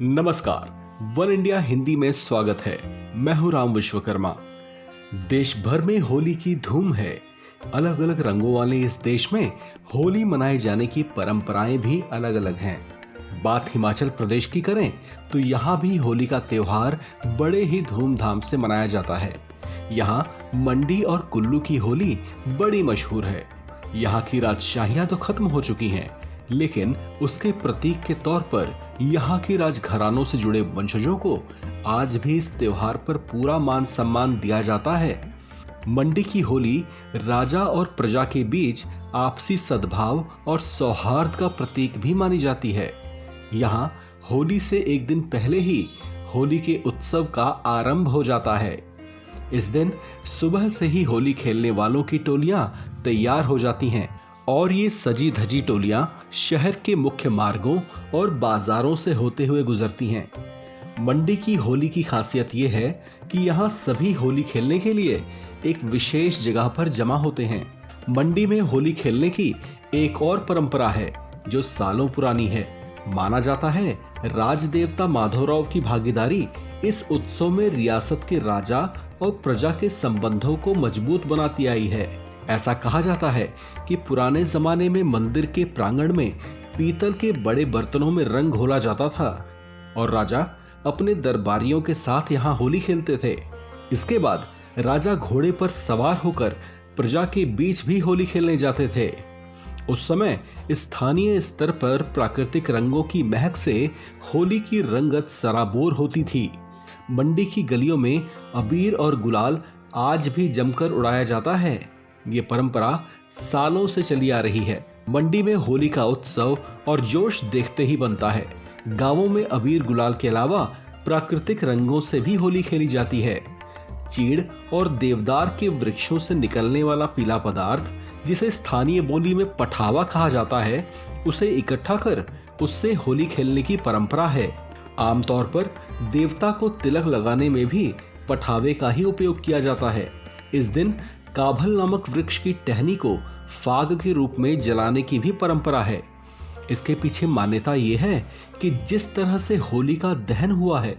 नमस्कार, one India Hindi में स्वागत है। मैं हूं राम विश्वकर्मा। देश भर में होली की धूम है। अलग अलग रंगों वाले इस देश में होली मनाए जाने की परंपराएं भी अलग अलग हैं। बात हिमाचल प्रदेश की करें तो यहाँ भी होली का त्योहार बड़े ही धूमधाम से मनाया जाता है। यहाँ मंडी और कुल्लू की होली बड़ी मशहूर है। यहाँ की राजशाहियां तो खत्म हो चुकी हैं, लेकिन उसके प्रतीक के तौर पर यहाँ के राजघरानों से जुड़े वंशजों को आज भी इस त्योहार पर पूरा मान सम्मान दिया जाता है। मंडी की होली राजा और प्रजा के बीच आपसी सद्भाव और सौहार्द का प्रतीक भी मानी जाती है। यहाँ होली से एक दिन पहले ही होली के उत्सव का आरंभ हो जाता है। इस दिन सुबह से ही होली खेलने वालों की टोलियां तैयार हो जाती हैं और ये सजी धजी टोलियां शहर के मुख्य मार्गों और बाजारों से होते हुए गुजरती हैं। मंडी की होली की खासियत ये है कि यहाँ सभी होली खेलने के लिए एक विशेष जगह पर जमा होते हैं। मंडी में होली खेलने की एक और परंपरा है जो सालों पुरानी है। माना जाता है राजदेवता माधवराव की भागीदारी इस उत्सव में रियासत के राजा और प्रजा के संबंधों को मजबूत बनाती आई है। ऐसा कहा जाता है कि पुराने जमाने में मंदिर के प्रांगण में पीतल के बड़े बर्तनों में रंग घोला जाता था और राजा अपने दरबारियों के साथ यहाँ होली खेलते थे। इसके बाद राजा घोड़े पर सवार होकर प्रजा के बीच भी होली खेलने जाते थे। उस समय स्थानीय स्तर पर प्राकृतिक रंगों की महक से होली की रंगत सराबोर होती थी। मंडी की गलियों में अबीर और गुलाल आज भी जमकर उड़ाया जाता है। ये परंपरा सालों से चली आ रही है। मंडी में होली का उत्सव और जोश देखते ही बनता है। गांवों में अबीर गुलाल के अलावा प्राकृतिक रंगों से भी होली खेली जाती है। चीड़ और देवदार के वृक्षों से निकलने वाला पीला पदार्थ, जिसे स्थानीय बोली में पठावा कहा जाता है, उसे इकट्ठा कर उससे होली खेलने की परंपरा है। आमतौर पर देवता को तिलक लगाने में भी पठावे का ही उपयोग किया जाता है। इस दिन काभल नामक वृक्ष की टहनी को फाग के रूप में जलाने की भी परंपरा है। इसके पीछे मान्यता ये है कि जिस तरह से होली का दहन हुआ है,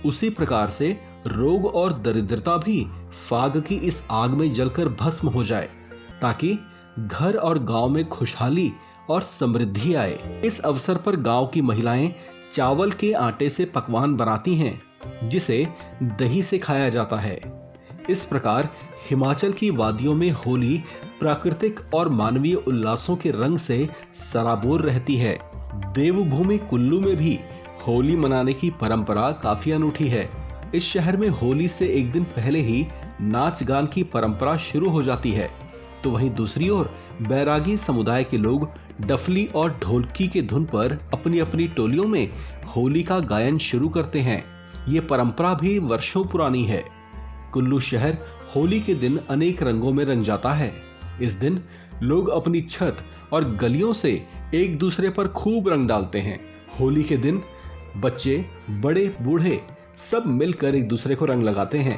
उसी प्रकार से रोग और दरिद्रता भी फाग की इस आग में जलकर भस्म हो जाए, ताकि घर और गांव में खुशहाली और समृद्धि आए। इस अवसर पर गांव की महिलाएं चावल के आटे से पकवान बनाती हैं, जिसे दही से खाया जाता है। इस प्रकार हिमाचल की वादियों में होली प्राकृतिक और मानवीय उल्लासों के रंग से सराबोर रहती है। देवभूमि कुल्लू में भी होली मनाने की परंपरा काफी अनूठी है। इस शहर में होली से एक दिन पहले ही नाच गान की परंपरा शुरू हो जाती है, तो वहीं दूसरी ओर बैरागी समुदाय के लोग डफली और ढोलकी के धुन पर अपनी अपनी टोलियों में होली का गायन शुरू करते हैं। ये परंपरा भी वर्षों पुरानी है। कुल्लू शहर होली के दिन अनेक रंगों में रंग जाता है। इस दिन लोग अपनी छत और गलियों से एक दूसरे पर खूब रंग डालते हैं। होली के दिन बच्चे, बड़े, बूढ़े सब मिलकर एक दूसरे को रंग लगाते हैं।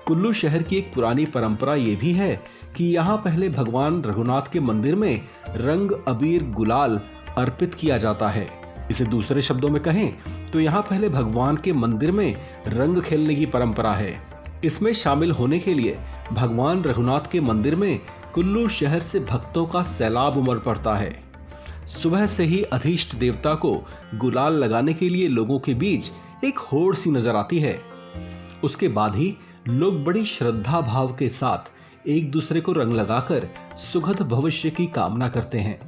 कुल्लू शहर की एक पुरानी परंपरा ये भी है कि यहाँ पहले भगवान रघुनाथ के मंदिर में रंग, अबीर, गुलाल अर्पित किया जाता है। इसे दूसरे शब्दों में कहें तो यहाँ पहले भगवान के मंदिर में रंग खेलने की परंपरा है। इसमें शामिल होने के लिए भगवान रघुनाथ के मंदिर में कुल्लू शहर से भक्तों का सैलाब उमड़ पड़ता है। सुबह से ही अधीष्ट देवता को गुलाल लगाने के लिए लोगों के बीच एक होड़ सी नजर आती है। उसके बाद ही लोग बड़ी श्रद्धा भाव के साथ एक दूसरे को रंग लगाकर सुखद भविष्य की कामना करते हैं।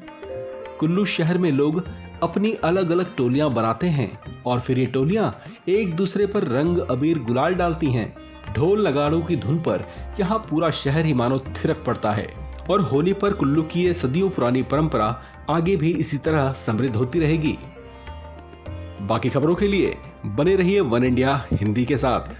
कुल्लू शहर में लोग अपनी अलग अलग टोलियां बनाते हैं और फिर ये टोलियां एक दूसरे पर रंग, अबीर, गुलाल डालती हैं। ढोल नगाड़ों की धुन पर यहाँ पूरा शहर ही मानो थिरक पड़ता है और होली पर कुल्लू की ये सदियों पुरानी परंपरा आगे भी इसी तरह समृद्ध होती रहेगी। बाकी खबरों के लिए बने रहिए वन इंडिया हिंदी के साथ।